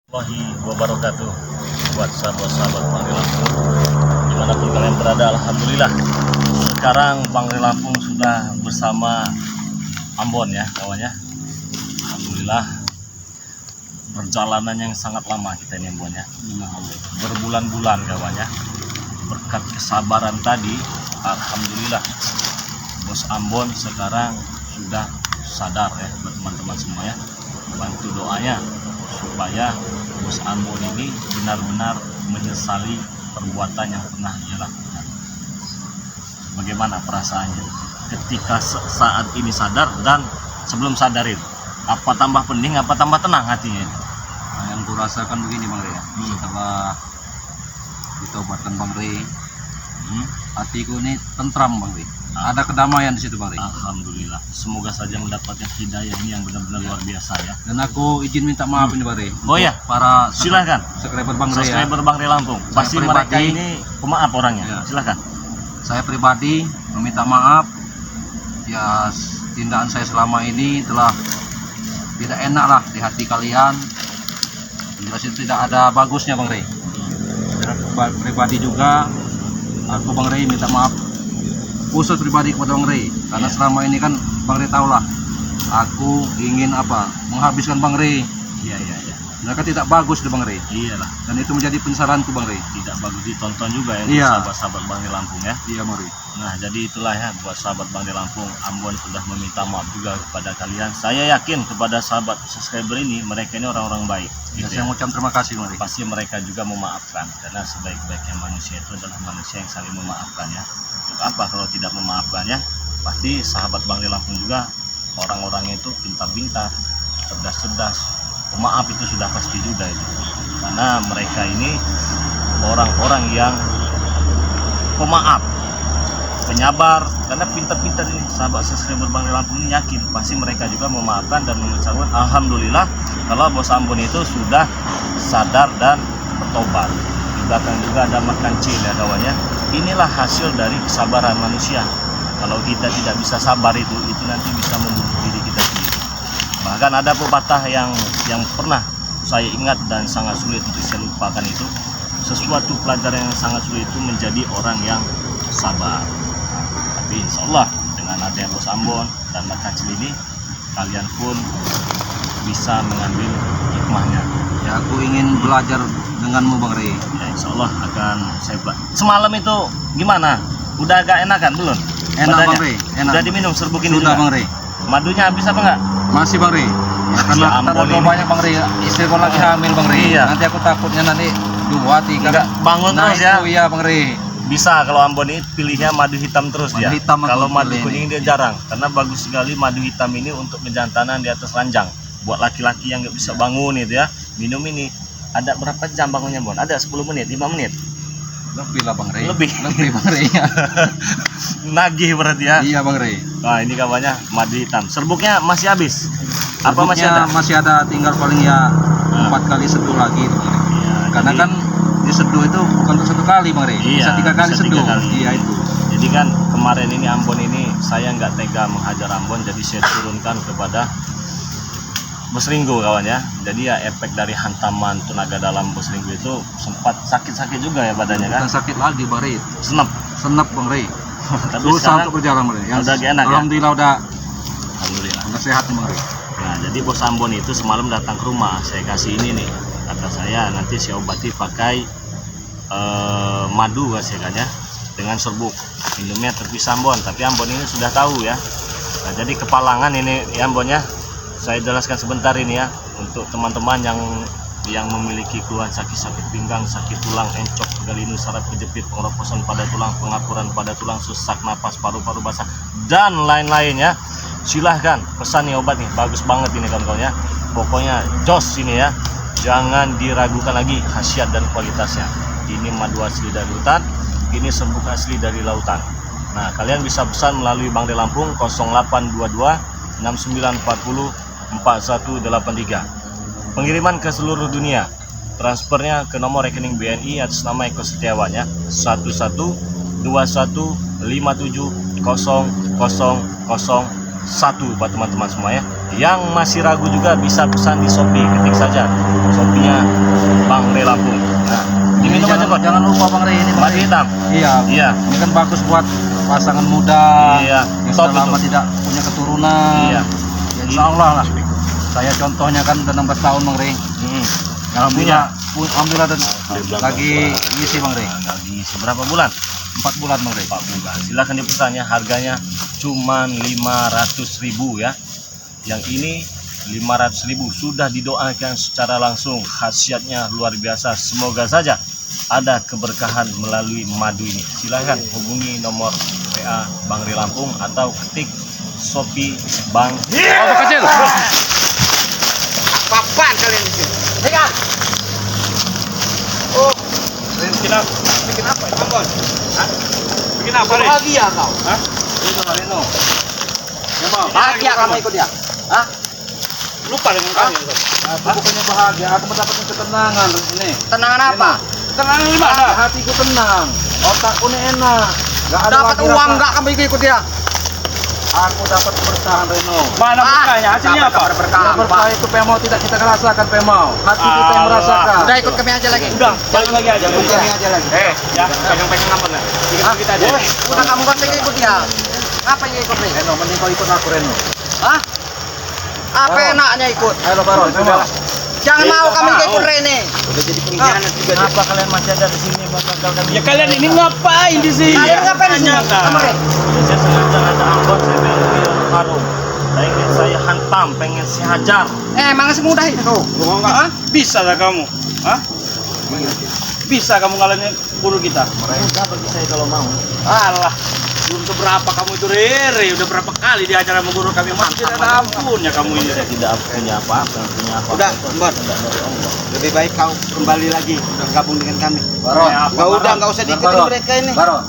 Warahmatullahi wabarakatuh. Buat sahabat-sahabat Bangri Lampung dimanapun kalian berada, alhamdulillah sekarang Bangri Lampung sudah bersama Ambon ya kawannya. Alhamdulillah perjalanan yang sangat lama kita ini Ambon ya, berbulan-bulan kawannya. Berkat kesabaran tadi, alhamdulillah bos Ambon sekarang sudah sadar ya buat teman-teman semua ya. Bantu doanya supaya bos Ambon ini benar-benar menyesali perbuatan yang pernah ia lakukan. Bagaimana perasaannya ketika saat ini sadar dan sebelum sadarin? Apa tambah pening, apa tambah tenang hatinya? Nah, yang kurasakan begini Bang Rey ya, setelah ditobatkan Bang Rey, hatiku ini tentram Bang Rey. Ada kedamaian di situ Bang Rey. Alhamdulillah. Semoga saja mendapatkan hidayah ini yang benar-benar luar biasa ya. Dan aku izin minta maaf ini Bang Rey. Oh ya, Para silahkan. subscriber Bang Rey ya. Subscriber Bangri Lampung. Pasti mereka ini pemaaf orangnya. Ya. Silahkan. Saya pribadi meminta maaf. Ya, tindakan saya selama ini telah tidak enak lah di hati kalian. Jelas itu tidak ada bagusnya Bang Rey. Secara pribadi juga aku Bang Rey minta maaf khusus pribadi kepada Bang Rey, karena selama ini kan Bang Rey tahulah aku ingin menghabiskan Bang Rey. Iya. Mereka tidak bagus di Bang Rey. Iyalah. Dan itu menjadi penyesalanku Bang Rey. Tidak bagus ditonton juga ya Iya. sahabat-sahabat Bangri Lampung ya. Iya Bang Rey. Nah, jadi itulah ya buat sahabat Bangri Lampung, Ambon sudah meminta maaf juga kepada kalian. Saya yakin kepada sahabat subscriber ini, mereka ini orang-orang baik. Ya, Gitu saya ya. mengucapkan terima kasih Bang Rey. Pasti mereka juga memaafkan, karena sebaik-baiknya manusia itu adalah manusia yang saling memaafkan ya. Untuk apa kalau tidak memaafkan ya? Pasti sahabat Bangri Lampung juga orang-orangnya itu pintar-pintar, cerdas-cerdas. Pemaaf itu sudah pasti juga itu, karena mereka ini orang-orang yang pemaaf, penyabar, karena pintar-pintar ini sahabat subscriber Bangri Lampung ini yakin pasti mereka juga memaafkan dan mengucapkan alhamdulillah kalau bos Ambon itu sudah sadar dan bertobat. Di belakang juga ada makan cil ya kawannya. Inilah hasil dari kesabaran manusia. Kalau kita tidak bisa sabar itu nanti bisa membunuh diri kita sendiri. Bahkan ada pepatah yang pernah saya ingat dan sangat sulit untuk saya lupakan itu, sesuatu pelajaran yang sangat sulit itu menjadi orang yang sabar. Tapi insya Allah dengan adanya bos Ambon dan makan cil ini, kalian pun bisa mengambil hikmahnya. Ya, aku ingin belajar denganmu Bang Rey. Ya insya Allah akan saya buat. Semalam itu gimana? Udah agak enakan belum? Enak Badannya? Bang Rey, enak. Udah diminum serbuk ini Sudah juga? Bang Rey. Madunya habis apa enggak? Masih Bang Rey. Ya, karena Ya ampun terlalu ini. banyak Bang Rey. Istriku lagi hamil Bang Rey. Iya. Nanti aku takutnya nanti 2, 3. Enggak, bangun Nah, terus ya. itu iya Bang Rey. Bisa kalau Ambon ini pilihnya madu hitam terus Madu ya. hitam aku Kalau madu pilih kuning ini. dia jarang, karena bagus sekali madu hitam ini untuk kejantanan di atas ranjang. Buat laki-laki yang nggak bisa bangun itu ya, minum ini. Ada berapa jam bangunnya Bon? Ada 10 menit, 5 menit. Lebih lah Bang Rey. Lebih. Bang Rey. Nagih berarti ya. Iya Bang Rey. Wah ini kawannya madu hitam. Serbuknya masih habis. Apa masih ada? Masih ada, tinggal paling ya 4 kali seduh lagi itu Bang Rey. Iya, Karena jadi- kan di seduh itu bukan untuk 1 kali Bang Rey. Iya, Bisa 3 kali bisa 3 seduh. kali. Iya itu. Jadi kan kemarin ini Ambon ini saya nggak tega menghajar Ambon, jadi saya turunkan kepada Bos Ringo kawan ya. Jadi ya efek dari hantaman tenaga dalam Bos Ringo itu sempat sakit-sakit juga ya badannya kan. Bukan sakit lagi Bang Rey. Senep. Senep Bang Rey. Tapi Susah sekarang untuk berjalan Bang Rey. Yang udah enak ya? Alhamdulillah alhamdulillah. udah sehat nih Bang Rey. Nah jadi Bos Ambon itu semalam datang ke rumah, saya kasih ini nih, kata saya nanti saya obati pakai madu kasihkannya dengan serbuk, minumnya terpisah Ambon. Tapi Ambon ini sudah tahu ya. Nah jadi kepalangan ini ya Ambon ya, saya jelaskan sebentar ini ya untuk teman-teman yang memiliki keluhan sakit-sakit pinggang, sakit tulang, encok, galinu, saraf kejepit, pengeroposan pada tulang, pengapuran pada tulang, sesak napas, paru-paru basah dan lain-lain ya. Silahkan pesan nih obat nih, bagus banget ini kawan-kawan ya. Pokoknya jos ini ya, jangan diragukan lagi khasiat dan kualitasnya. Ini madu asli dari hutan, ini serbuk asli dari lautan. Nah kalian bisa pesan melalui Bangri Lampung 0822 6940 4183. Pengiriman ke seluruh dunia, transfernya ke nomor rekening BNI atas nama Eko Setiawan ya, 1121570001 buat teman-teman semua ya. Yang masih ragu juga bisa pesan di Shopee, ketik saja Shopee-nya Lampung. Nah, diminum aja Bos. Jangan lupa Bang Rey ini Bang Madu Rey. hitam. Iya. Iya. Ini kan bagus buat pasangan muda Iya. yang Top sudah lama itu. tidak punya keturunan. Iya. Ya, insya Allah lah. Saya contohnya kan udah 16 tahun Bang Rey. Alhamdulillah. Alhamdulillah dan lagi ngisi Bang Rey. Lagi seberapa bulan? 4 bulan Bang Rey. 4 bulan. Silakan dipesan ya, harganya cuman 500.000 ya. Yang ini 500.000 sudah didoakan secara langsung, khasiatnya luar biasa. Semoga saja ada keberkahan melalui madu ini. Silahkan hubungi nomor WA Bang Rey Lampung atau ketik Shopee Bang. Oh, kecil. Papan kalian di sini. Dengar. Oh, bikin apa? Bikin apa? Ambon. Hah? Bikin apa, Rey? Bahagia kau. Hah? Itu Bang Reno. Bahagia kamu ikut dia. Hah? Lupa dengan kami. Aku bukannya bahagia, aku mendapatkan ketenangan ini. Tenangan apa? Tenang di mana? Hatiku tenang, otakku ini enak. Gak ada Dapat lagi uang rasa- enggak kamu ikut dia? Aku dapat keberkahan Reno. Mana berkahnya? Hasilnya apa? Berkah. Yang berkah itu Pemau tidak kita rasakan Pemau. Hati kita yang merasakan. Udah ikut kami aja lagi. Udah, balik lagi aja. Ikut kami aja lagi. Ya, pegang-pegang apa nih? Kita aja. Udah kamu kan ikut dia. Apa yang ikut nih? Reno, mending kau ikut aku Reno. Hah? Apa Baron. enaknya ikut? Ayo Baron, Pemau. Jangan mau kami ikut Rene. Udah jadi pengkhianat juga. Kenapa kalian masih ada di sini bakal Ya kalian ini ngapain di sini? Kalian ngapain di sini? Kamu Ren? Saya sengaja ada Ambon, saya pengen harum. Pengen saya hantam, pengen saya hajar. Emang semudah itu. Mau enggak? Hah? Bisa lah kamu. Hah? Bisa kamu ngalahin guru kita? Mereka bagi saya kalau mau. Alah, belum seberapa kamu itu Rere, udah berapa kali diajar sama guru kami, masih tidak ada ampunnya kamu ini. Saya tidak punya apa-apa, punya apa-apa. Udah, Mbak. Tidak dari Allah. Lebih baik kau kembali lagi, udah gabung dengan kami. Baron. Enggak usah diikutin Baron. mereka ini. Baron.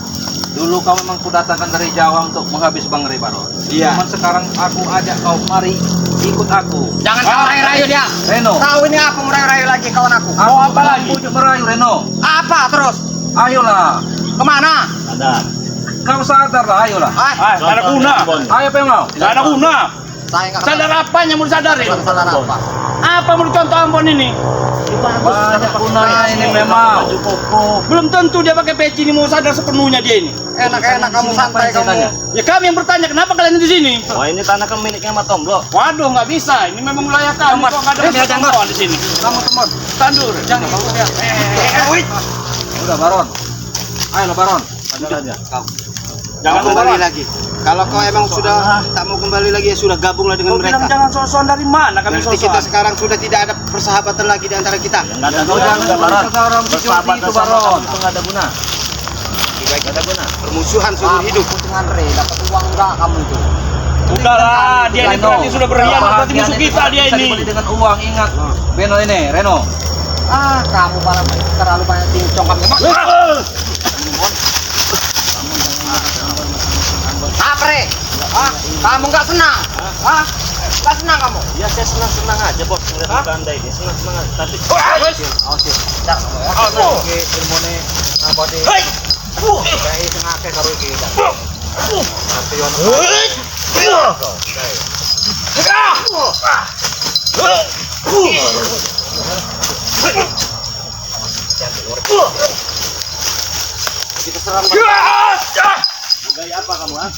Dulu kau memang kudatangkan dari Jawa untuk menghabis Bang Rey Baron. Iya. Cuman sekarang aku ajak kau mari ikut aku. Jangan kau rayu-rayu dia. Reno. Tahu ini apa merayu-rayu lagi kawan aku? Mau apa lagi? Pujuk merayu Reno. Apa terus? Ayolah. Kemana? Ada. Kau sadar lah, ayolah. Ah, tidak ada guna. Ayo Pemau. Tidak ada guna. Saya nggak Sadar apanya mau disadarin? sadar apa? Apa mau contoh Ambon ini? Banyak gunanya ini memang. Baju koko. Belum tentu dia pakai peci ini mau sadar sepenuhnya dia ini. Enak-enak kamu santai kamu. Ya kami yang bertanya kenapa kalian di sini? Wah, ini tanah kan miliknya Mas Tomblo. Waduh, nggak bisa. Ini memang wilayah kami. Kok nggak ada pertemuan di sini? Kamu teman. Tandur. Jangan ikut dia. Udah Baron. Ayolah Baron. Sadar aja. Jangan kembali kembali. lagi. Kalau kau emang sudah tak mau kembali lagi ya sudah gabunglah dengan Kau bilang mereka. jangan sosokan dari mana kami Berarti kita sosokan? sekarang sudah tidak ada persahabatan lagi di antara kita. Ya, nggak ada Kau guna jangan juga, Baron. kata orang seperti Bersahabat itu, sama Baron. kamu itu nggak ada guna. Baik Nggak ada guna. permusuhan seumur hidup. Dengan Rey dapat uang enggak kamu itu? Udahlah, dia ini Reno. berarti sudah berkhianat, berarti Kebahagiaan musuh itu kita dia bisa ini. dibeli dengan uang, ingat. Beno ini, Reno. Ah, kamu malah terlalu banyak cincong kamu. Apa Re? Hah? Kamu nggak senang? Hah? Nggak senang kamu? Ya saya senang-senang aja bos ngeliat muka anda ini, senang-senang aja. Tapi Kita serang. gaya apa kamu ah?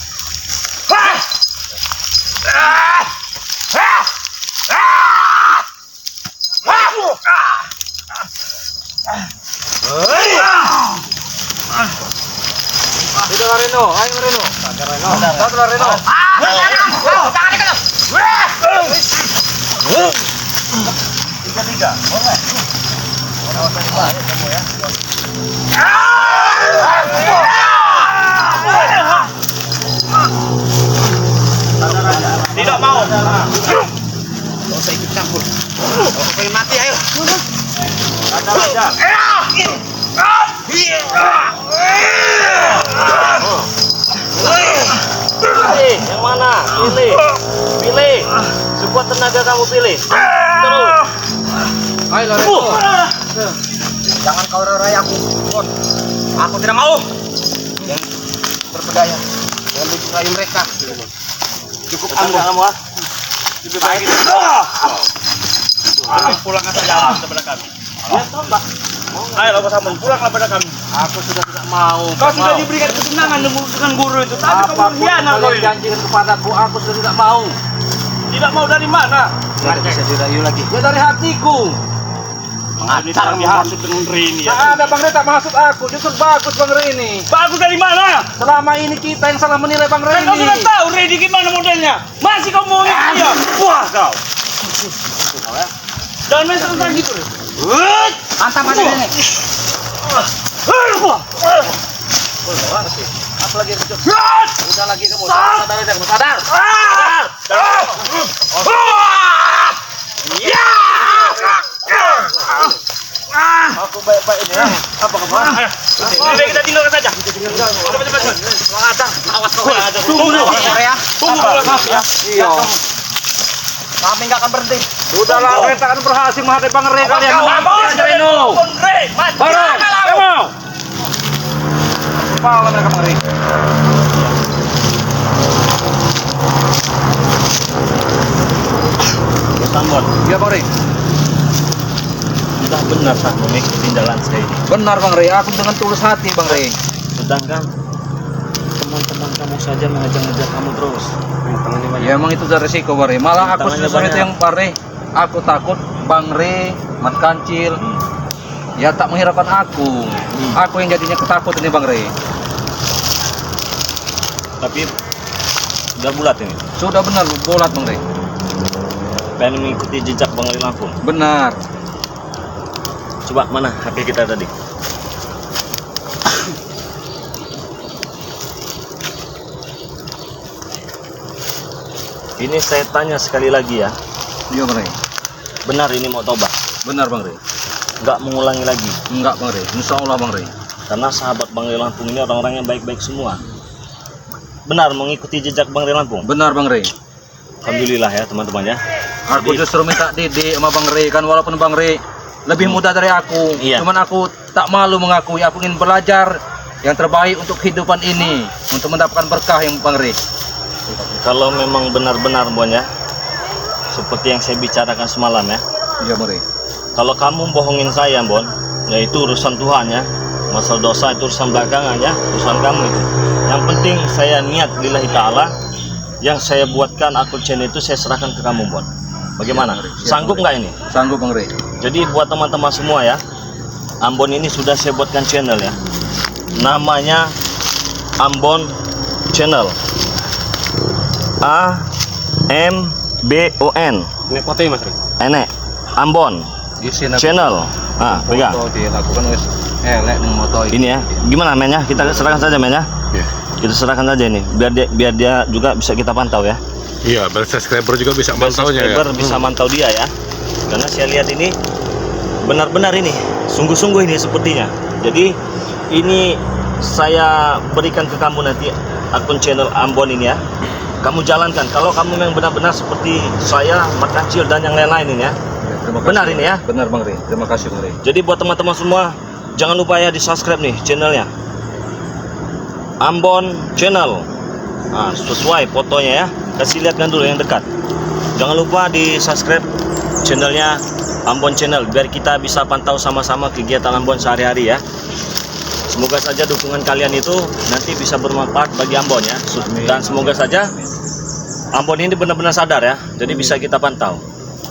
Udah Reno, ayo Reno. Sadar Reno. Tiga, boleh. Tidak mau. Nggak usah ikut campur. Kalau pengen mati ayo. Sadar aja. Pilih, yang mana? Pilih, pilih. Sekuat tenaga kamu pilih. Terus. Ayolah Reno. Jangan kau rayu aku. Bon. Aku tidak mau. Yang berbedaya. Yang bikin rayu mereka. Cukup Sadar ambo. kamu ah. Lebih baik pulang aja kepada kami. Ya, tombak. Ayo Bos Ambon, pulanglah pada kami. Aku sudah tidak mau. Kau sudah diberikan kesenangan dengan guru itu, tapi kau mengkhianat kau ini. janjikan kepadaku, aku sudah tidak mau. Tidak mau dari mana? Tidak bisa dirayu lagi. Ya dari hatiku. Mengacar masuk dengan Rini ya. Tak ada Bang Rey, tak maksud aku. Justru bagus Bang Rey ini. Bagus dari mana? Selama ini kita yang salah menilai Bang Rey Kan kau ini. sudah tahu Rini gimana modelnya. Masih kau mau ngikut dia? Puas kau. Jangan main serang gitu. Hantam aja ini. Apa lagi yang kecil? Udah lagi kamu. Sadar. Aku baik-baik ini ya. Apa kamu? Lebih kita tinggalkan saja. Cepat. Awas kau. Tunggu dulu. Ya. Tunggu dulu. Iya. Kami nggak akan berhenti. Sudahlah, kita akan berhasil menghadapi Bang Rey kalian. Baru. Kepala mereka Bang Rey. Bos Ambon, Iya Bang Rey. sudah benar saat mengikuti jalan saya ini. Benar Bang Rey, aku dengan tulus hati Bang Rey. Sedangkan teman-teman kamu saja mengejar-ngejar kamu terus. Ya emang itu udah resiko Bang Rey. Malah aku Tangannya justru itu banyak. yang Bang Rey. Aku takut Bang Rey, Mat Kancil, ya tak menghiraukan aku. Aku yang jadinya ketakut ini Bang Rey. Tapi sudah bulat ini. Sudah benar bolat Bang Rey. Pengen mengikuti jejak Bang Rey Lampung. Benar. Coba mana HP kita tadi? Ini saya tanya sekali lagi ya. Iya Bang Rey. Benar ini mau tobat? Benar Bang Rey. Nggak mengulangi lagi. Enggak Bang Rey. Insya Allah Bang Rey. Karena sahabat Bang Rey Lampung ini orang-orang yang baik-baik semua. Benar mengikuti jejak Bang Rey Lampung. Benar Bang Rey. Alhamdulillah ya teman-teman ya. Aku justru minta didik sama Bang Rey kan, walaupun Bang Rey lebih muda dari aku. Iya. Cuman aku tak malu mengakui aku ingin belajar yang terbaik untuk kehidupan ini, untuk mendapatkan berkah yang Bang Rey. Kalau memang benar-benar Bon ya, seperti yang saya bicarakan semalam ya. Iya Bang Rey. Kalau kamu bohongin saya Bon, ya itu urusan Tuhan ya. Masalah dosa itu urusan belakangan ya, urusan kamu itu. Yang penting saya niat lillahi ta'ala. Yang saya buatkan akun channel itu saya serahkan ke kamu Bon. Bagaimana? Sanggup nggak ini? Sanggup Bang Rey. Jadi buat teman-teman semua ya, Ambon ini sudah saya buatkan channel ya. Namanya Ambon Channel. AMBON. Ini fotonya Mas Rey. Enek Ambon Channel. Ah, pegang. Foto dilakukan wis elek ning moto Ini ya. Gimana mainnya? Kita serahkan saja mainnya. Iya. Kita serahkan saja ini. Biar dia juga bisa kita pantau ya. Iya, biar subscriber juga bisa mantaunya ya. Subscriber bisa mantau dia ya. Karena saya lihat ini benar-benar ini sungguh-sungguh ini sepertinya. Jadi ini saya berikan ke kamu nanti akun channel Ambon ini ya. Kamu jalankan. Kalau kamu memang benar-benar seperti saya, Mat Kancil dan yang lain-lain ini ya. Terima kasih. Benar ini ya. Benar Bang Rey. Terima kasih Bang Rey. Jadi buat teman-teman semua, jangan lupa ya di subscribe nih channelnya Ambon Channel. Nah, sesuai fotonya ya. Kasih lihatkan dulu yang dekat. Jangan lupa di subscribe channelnya Ambon Channel biar kita bisa pantau sama-sama kegiatan Ambon sehari-hari ya. Semoga saja dukungan kalian itu nanti bisa bermanfaat bagi Ambon ya. Dan semoga saja Ambon ini benar-benar sadar ya. Jadi bisa kita pantau.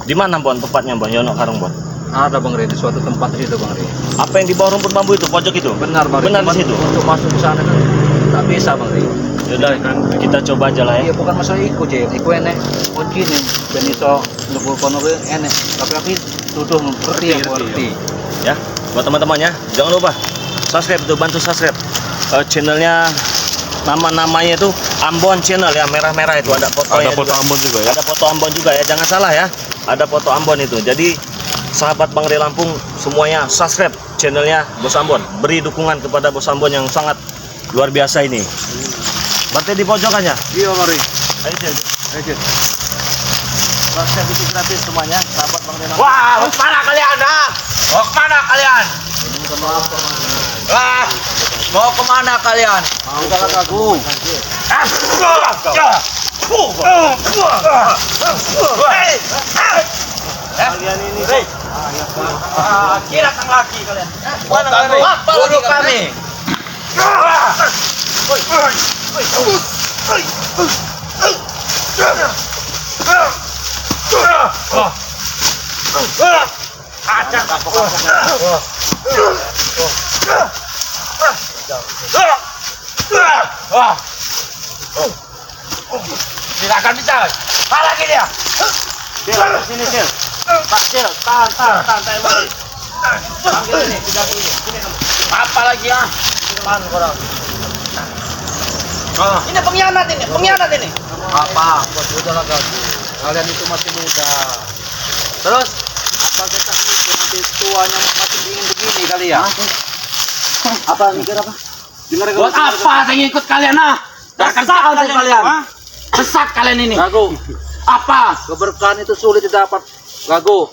Di mana Ambon tempatnya Ambon? Yono Karung Ambon. Ada Bang Rey di suatu tempat di situ Bang Rey. Apa yang di bawah rumput bambu itu pojok itu? Benar Bang Rey. Benar di Cuman situ. Untuk masuk ke sana kan tak bisa Bang Rey. Yaudah kita coba aja lah ya. Iya bukan masalah iku je, iku enek kunci nih, dan iso lebur kono ke enek. Tapi aku tuduh ngerti. Ya buat teman-teman ya, jangan lupa subscribe tuh, bantu subscribe channelnya. Namanya itu Ambon Channel ya, merah-merah itu ada fotonya. Ada foto juga. Ambon juga ya. Ada foto Ambon juga ya, jangan salah ya. Ada foto Ambon itu. Jadi sahabat Bang Rey Lampung semuanya subscribe channelnya Bos Ambon. Beri dukungan kepada Bos Ambon yang sangat luar biasa ini. Berarti di pojokannya. Iya Bang Rey. Ayo. Ayo. Subscribe itu gratis semuanya, sahabat Bang Rey Lampung. Wah, mau kemana kalian? Mau kemana kalian? Wah, mau kemana kalian? Mau kalah aku. Kalian ini Kira kang laki kalian. Mana kami? Guru kami. Silakan bicara. Apa lagi dia? Sini, Sil. Pak Sil, tahan emosi. Panggil ini, tidak ini. Sini kamu. Apa lagi ya? Tahan orang. Ini pengkhianat ini. Apa? Udahlah Gago. Kalian itu masih muda. Terus apa kita mikir nanti tuanya masih dingin begini kali ya? Apa mikir apa? Buat apa saya ngikut kalian Sesat kalian. Sesat kalian ini. Gago. Apa? Keberkahan itu sulit didapat. Gago.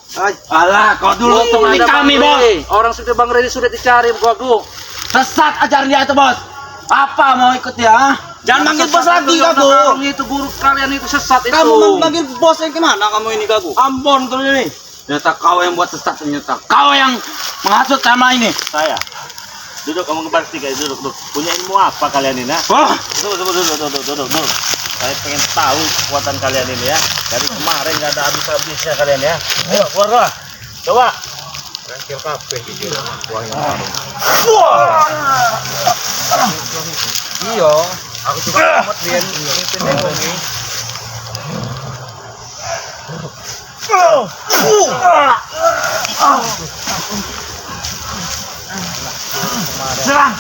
Alah, kau dulu temani kami, Bos. Orang seperti Bang Redi sulit dicari, Gago. Sesat ajaran dia itu, Bos. Apa mau ikut dia? Jangan manggil bos lagi, Gago. Orang itu guru kalian itu sesat itu. Kamu manggil bos yang gimana kamu ini Gago? Ambon terus ini. Ternyata kau yang buat sesat ternyata. Kau yang menghasut sama ini. Saya. Duduk, kamu kembali tiga, duduk. Punya ilmu apa kalian ini? Oh, Duduk. Saya pengen tahu kekuatan kalian ini ya. Dari kemarin nggak ada habis-habisnya kalian ya. Ayo, keluar. Coba. Rangkil kafe gitu. Iya, aku juga amat lian itu nengongi. serang.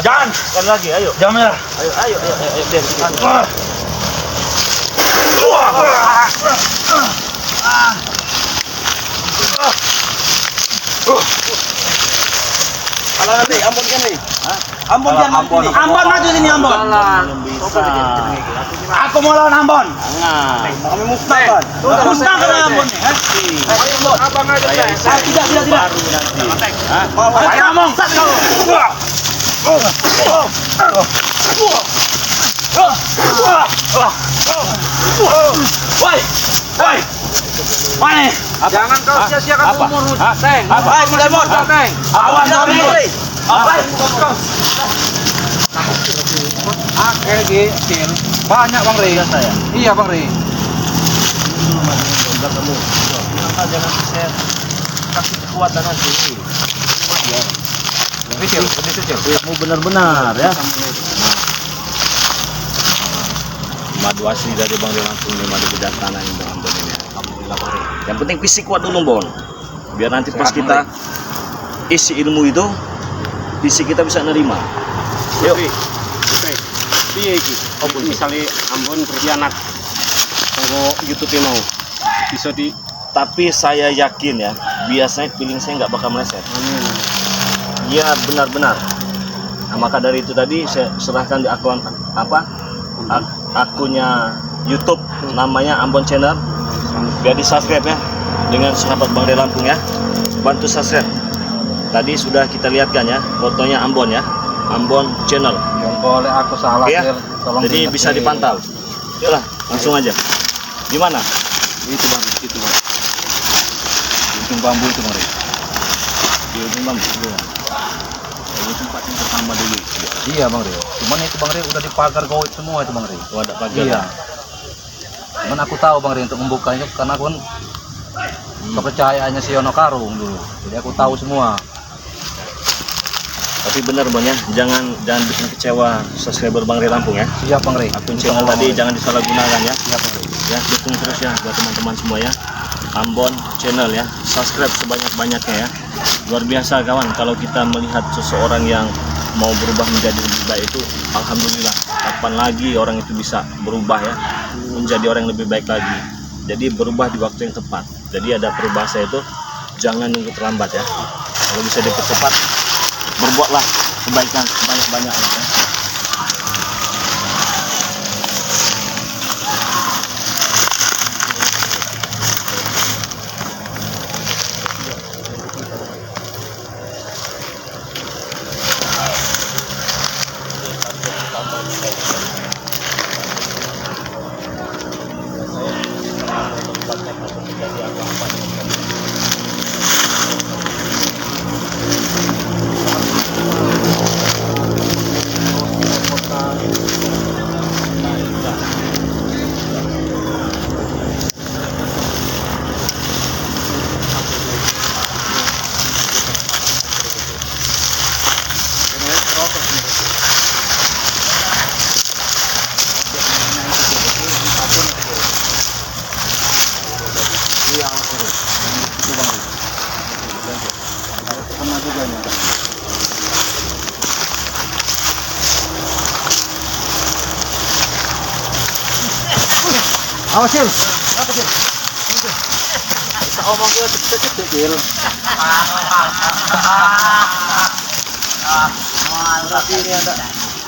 Jangan. Sekali lagi, ayo. Jangan menyerah. Ayo, biar. Kalau nanti Ambon kan nih. Ambon kan Ambon. Ambon maju sini Ambon. Bisa. Aku mau lawan Ambon. Jangan. Kami musnah kan. Musnah kan Ambon nih. Abang aja saya. Tidak. Baru nanti. Hah? Ayo ngomong. Sat kau. Woi. Mana? Jangan kau sia-siakan umur, Teng. Apa? Demon. Teng. Awas Demon. Apa? Kecil. Banyak Bang Rey. Saya. Iya Bang Rey. Enggak kamu. Jangan saya kasih kekuatan nanti. Kecil, lebih kecil. Kamu benar-benar ya. Madu asli dari Bang Lampung ini, madu bedah tanah ini dengan Bon ini. Alhamdulillah Bang. Yang penting fisik kuat dulu Bon. Biar nanti pas kita isi ilmu itu, fisik kita bisa nerima. Yuk. Piye iki? Apa misale Ambon berkhianat? Kalau YouTube mau bisa di Tapi saya yakin ya, biasanya feeling saya nggak bakal meleset. Iya benar-benar. Nah, maka dari itu tadi saya serahkan di akun akunnya YouTube namanya Ambon Channel. Biar di subscribe ya dengan sahabat Bang Rey Lampung ya. Bantu subscribe. Tadi sudah kita lihatkan ya fotonya Ambon ya. Ambon Channel. Yang boleh aku salah Ya. Del. Tolong Jadi bisa diingetin. dipantau. Yaudah, langsung aja. Gimana? Itu Bang, itu Bang. Ujung bambu itu Bang Rey. Di ujung bambu. Ini tempatnya pertama dulu. Iya Bang Rey. Cuman itu Bang Rey udah dipagar goit semua itu Bang Rey. Oh, ada pagar. Iya. Cuman aku tahu Bang Rey untuk membukanya karena aku kan kepercayaannya si Yono Karung dulu. Jadi aku tahu semua. Tapi benar Bon ya, jangan bikin kecewa subscriber Bang Rey Lampung ya. Siap Bang Rey. Akun channel tadi jangan disalahgunakan ya. Siap Bang Rey. Ya, dukung terus ya buat teman-teman semua ya. Ambon Channel ya, subscribe sebanyak-banyaknya ya. Luar biasa kawan, kalau kita melihat seseorang yang mau berubah menjadi lebih baik itu, alhamdulillah. Kapan lagi orang itu bisa berubah ya, menjadi orang yang lebih baik lagi. Jadi berubah di waktu yang tepat. Jadi ada peribahasa itu, jangan nunggu terlambat ya. Kalau bisa dipercepat, berbuatlah kebaikan sebanyak-banyaknya ya. Awas Sil. Apa Sil? Kita omong kita cek Sil. Berarti ini ada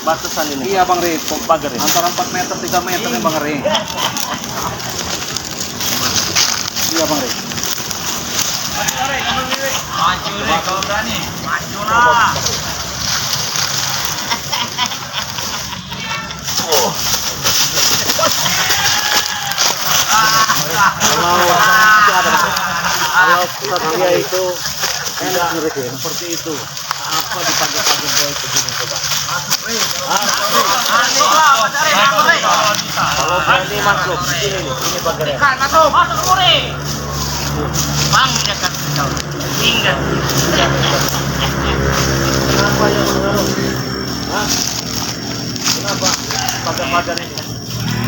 batasan ini. Iya Bang Ri, Pagar ini. antara 4 meter 3 meter nih Bang Ri. Iya Bang Ri. Maju deh kalau berani. Maju lah. Kalau dia itu enak seperti itu. Apa dipakai-pakai boy begini coba? Kalau berani masuk ini pagarnya. Masuk Muri. Bang dekat kau. Tinggal. Kenapa ya mengaruh? Hah? Kenapa pakai pagar ini?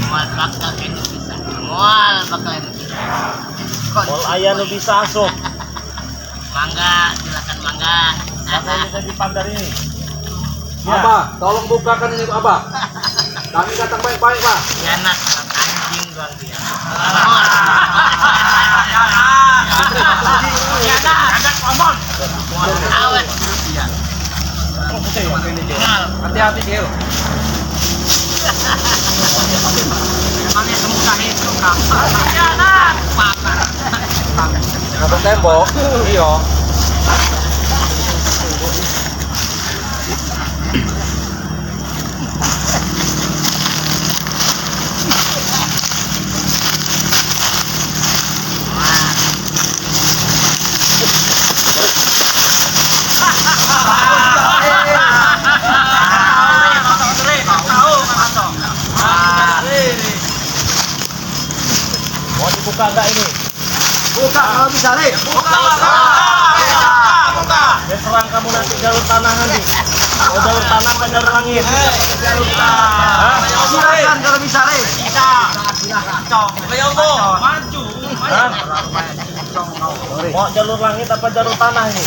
Mual bakal ini bisa. Mual bakal ini bisa. Kalau ayah lu bisa asup. Mangga, silakan mangga. Maka ini tadi pagar ini. Ya. Abah, tolong bukakan ini Abah. Kami datang baik-baik Pak. Anak anjing doang dia. Anak ngomong. Awet dia. Hati-hati Sil. Kami semudah itu kamu. Anak pakar. Nabok tembok. Iya. Mau dibuka enggak ini? Buka kalau bisa Ri. Buka. Ya serang kamu nanti jalur tanah nanti. Mau jalur tanah apa jalur langit? Silakan kalau bisa Ri. Maju. Hah? Mau jalur langit apa jalur tanah ini?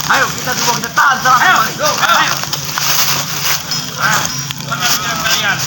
Ayo kita semua kita tahan salah. Ayo. Kalian.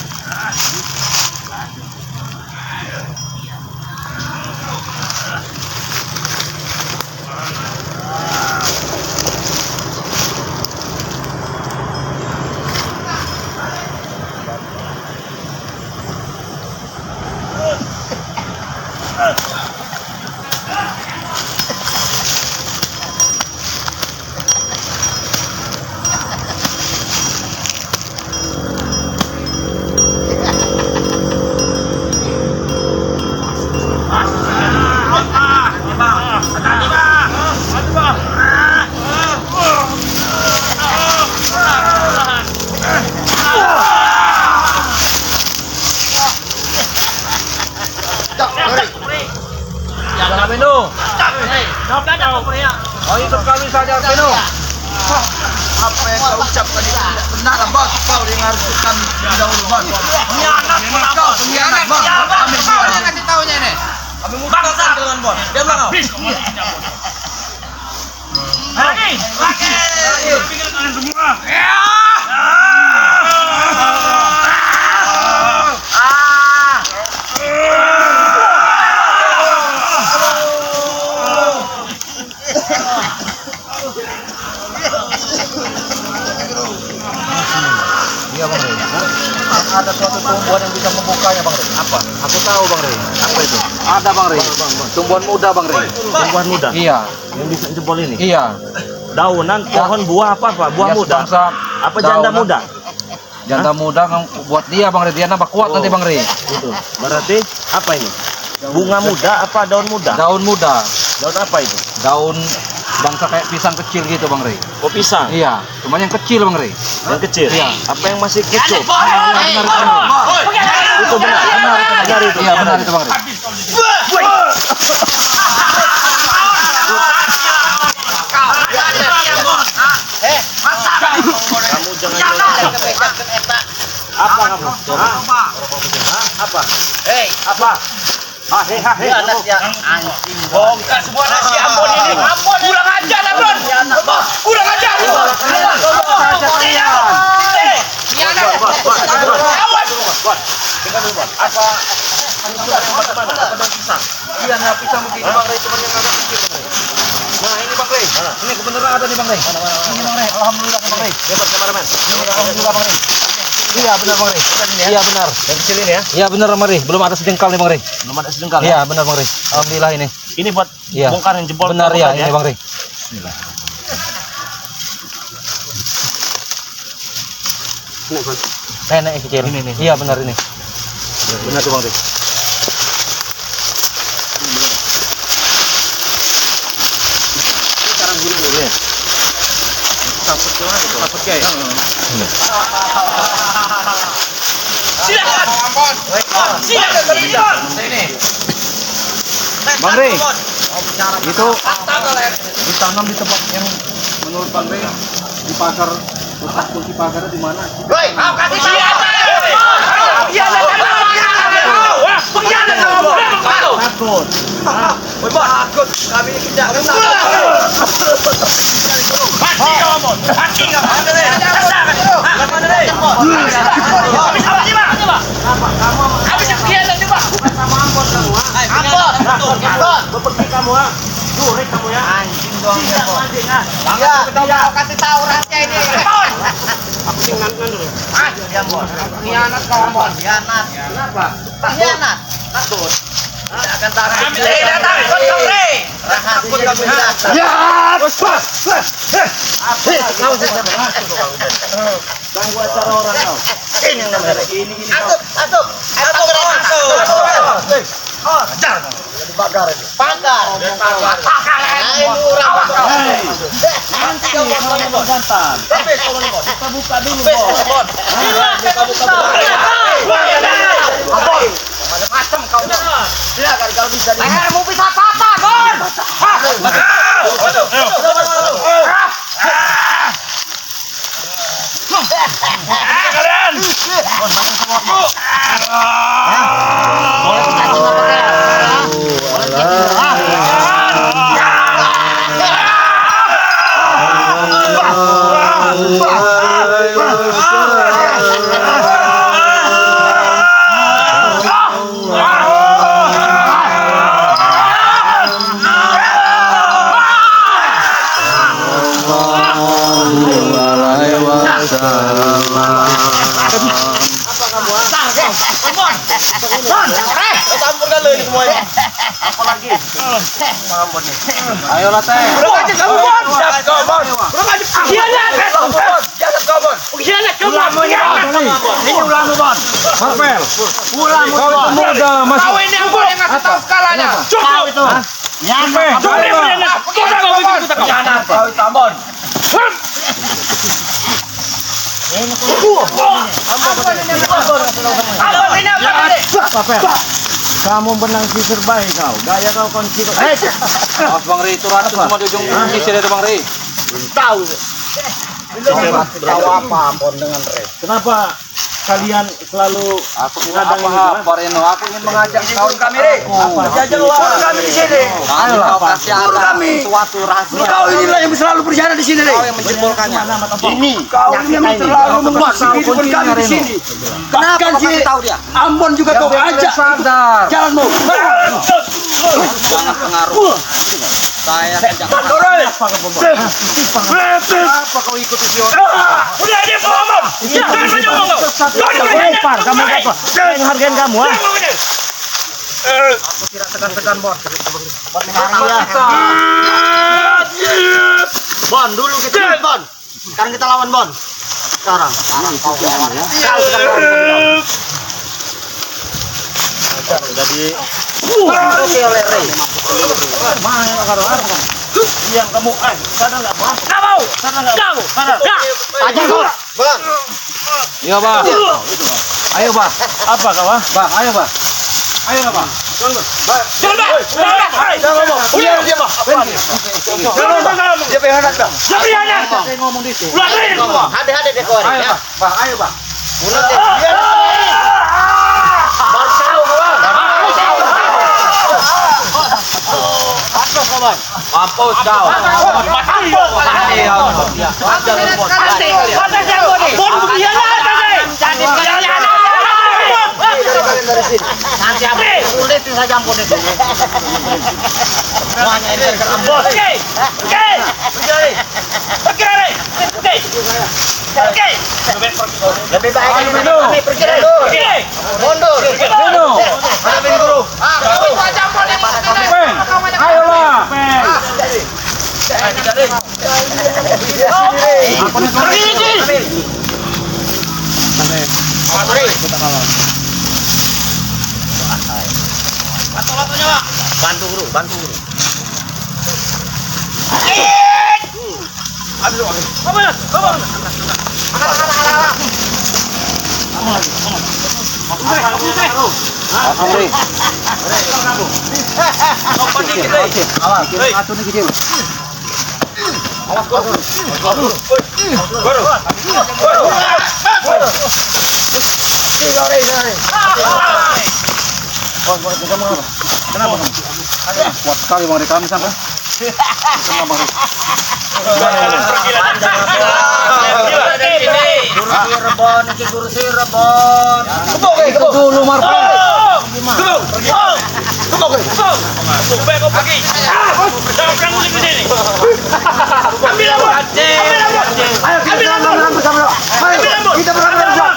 Jangan minum. Oh, ikut kami saja minum. Apa yang kau ucapkan itu tidak benar Bang. Kau yang harus kami dahulu Bang. Kau pengkhianat Bang. Kami Mana kasih taunya ini? Kami mutahkan dengan Bang. Dia bilang kau. Lagi. Pikir kalian semua. Iya Bang Ri. Ada suatu tumbuhan yang bisa membukanya Bang Ri. Apa? Aku tahu Bang Ri. Apa itu? Ada Bang Ri. Tumbuhan muda Bang Ri. Tumbuhan muda. Iya. Yang bisa jebol ini. Iya. Daunan, pohon, buah apa? Buah Dia muda. sebangsa Apa janda daunan. muda? Janda muda buat dia Bang Ri. Dia nambah kuat nanti Bang Ri. Itu. Berarti apa ini? Bunga muda apa daun muda? Daun muda. Daun apa itu? Daun bangsa kayak pisang kecil gitu Bang Ri. Oh, pisang. Iya. Cuman yang kecil Bang Ri. Yang kecil. Iya. Apa yang masih kecup? Benar itu Bang Ri. Itu benar. Benar itu. Iya benar itu Bang Ri. Apa? Bongkar semua nasi Ambon ini. Kurang ajar Ambon. Kurang ajar. Iya, nah pisang begini Bang Rey, cuman yang agak kecil. Nah, ini Bang Rey. Ini kebenaran ada nih Bang Rey. Ini Bang Rey, alhamdulillah Bang Rey. Hebat kameramen. Ini alhamdulillah Bang Rey. Iya benar Bang Rey. Iya benar. Yang kecil ini ya? Iya benar Bang Rey. Belum ada sejengkal nih Bang Rey. Belum ada sejengkal. Iya benar Bang Rey. Alhamdulillah ini. Ini buat Iya. bongkarin jebol. Benar ya ini Bang Rey. Bismillah. Nenek yang kecil. Ini. Iya benar ini. Benar tuh Bang Rey. Sekarang gini dulu ya. Takut kayak. Silakan. Silakan. Bang Rey. Itu ditanam di tempat yang menurut Bang Rey di pasar lepas kunci pasarnya di mana? Takut. Takut. Kami tidak kasih tahu rahasia ini. Aku sing ngan dulu. Khianat kau Ambon. Khianat. Kenapa? Khianat. Takut. Tidak akan takut. Kami tidak takut Bang Rey. Takut kami tidak. Ya, Ganggu acara orang kau. Ini yang namanya. Atup. Ajar. Pagar. Ini urang. Nanti kalau jantan. Kita buka dulu, Bos. Macam kau. Silakan kalau bisa di. mau bisa apa, Bon? Campurkan lagi semuanya. Apa lagi? Ayo lah teh. Kurang aja kamu, Bon. Jangan kau, Bon. Kurang aja. Khianat. Jangan kau, Bon. Khianat kamu. Ini ulama Bon. Marvel. Ulama Bon. Muda masuk. Kau ini Ambon yang ngasih tahu skalanya. Kau itu. Nyampe. Khianat. Kau itu Ambon. Kamu benang sisir baik kau. Gaya kau kunci. Awas Bang Rey, itu ratu semua di ujung sisir itu Bang Rey. Tahu. Tahu apa Ambon dengan Rey? Kenapa kalian selalu Aku tidak apa-apa Reno, aku ingin mengajak kau kami, Rey. Jajanglah kami di sini. Ayolah kasih kami. suatu rahasia. Kau inilah yang selalu berjalan di sini, Rey. Kau yang menjebolkannya. ini? Kau ini yang selalu membuat kehidupan kami di sini. Kenapa Bahkan kau si kasih tahu dia? Ambon juga kau ajak Sadar. jalanmu. Jangan pengaruh. Saya tidak Apa kau ikut isi orang? Udah dia ngomong. Kamu apa? Saya menghargain kamu ah. Aku tidak tekan-tekan Bon. Bon, dulu kita Bon. Sekarang kita lawan Bon. Sekarang kau lawan ya. Kau sekarang lawan. Jadi oke oleh Rey. Mana karo apa? Yang kamu sadar enggak, Bang? Enggak mau. Sadar enggak? Enggak mau. Aja kau. Bang. Iya Bang. Ayo Bang. Apa kau ah? Bang, ayo Bang. Ayo lah Bang. Jangan, ngomong. Udah dia, Bang. Dia berhendak, Bang. Dia berhendak. Saya ngomong di sini. Hade-hade deh kau. Ayo Bang. Bang, ayo Bang. Mulai deh. Bang. Mampus kau. Mati kau. Bon berkhianat tadi. Jadi berkhianat. Nanti sulit saja ampun itu. Semuanya ini Ambon. Oke. Lebih baik kami pergi dulu. Mundur. Ada bin guru. Ayolah. Bantu guru. Kuat sekali Bang Ri, kami sampai. Guru Cirebon. Dulu Marpe. Kita berangkat.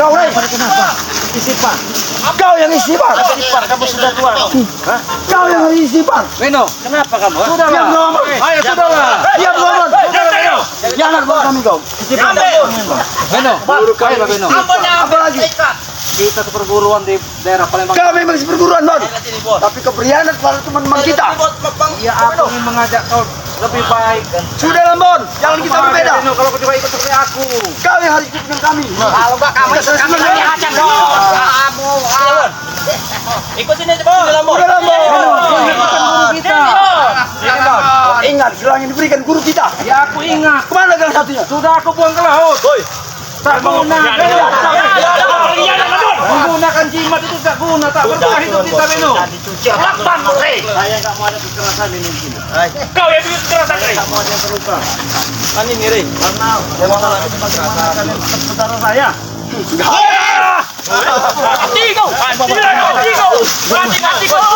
Kau isipan. Kau yang isipan. Kamu sudah tua. Kau yang isipan. Beno, kenapa kamu? Sudah belum? Ayo sudahlah. Dia belum. Jangan buat kami kau. Isipan. Beno, ayo Beno. Apa lagi? Kita ke perguruan di daerah Palembang. Kami masih perguruan Bon. Tapi keberkhianat pada teman-teman kita. Ya aku ingin mengajak kau lebih baik. Sudah Lambon. Jangan kita berbeda. Beno, kalau kau coba ikut seperti aku. Kau yang harus ikut dengan kami. Kalau enggak kamu kami hajar dong. Kamu. Ikutin aja Bon. Sudah Lambon. Guru kita. Ingat, gelang yang diberikan guru kita. Ya aku ingat. Kemana gelang satunya? Sudah aku buang ke laut. Tak guna. Menggunakan jimat itu tak guna, tak berkah hidup kita Beno. Lapan mulai. Saya nggak mau ada kekerasan ini di sini. Kau yang bikin kekerasan Rey. Nggak mau ada yang terluka. Ani nih Rey. Karena bagaimana kalian tetap saudara saya? Mati kau. Mati kau. Mati kau.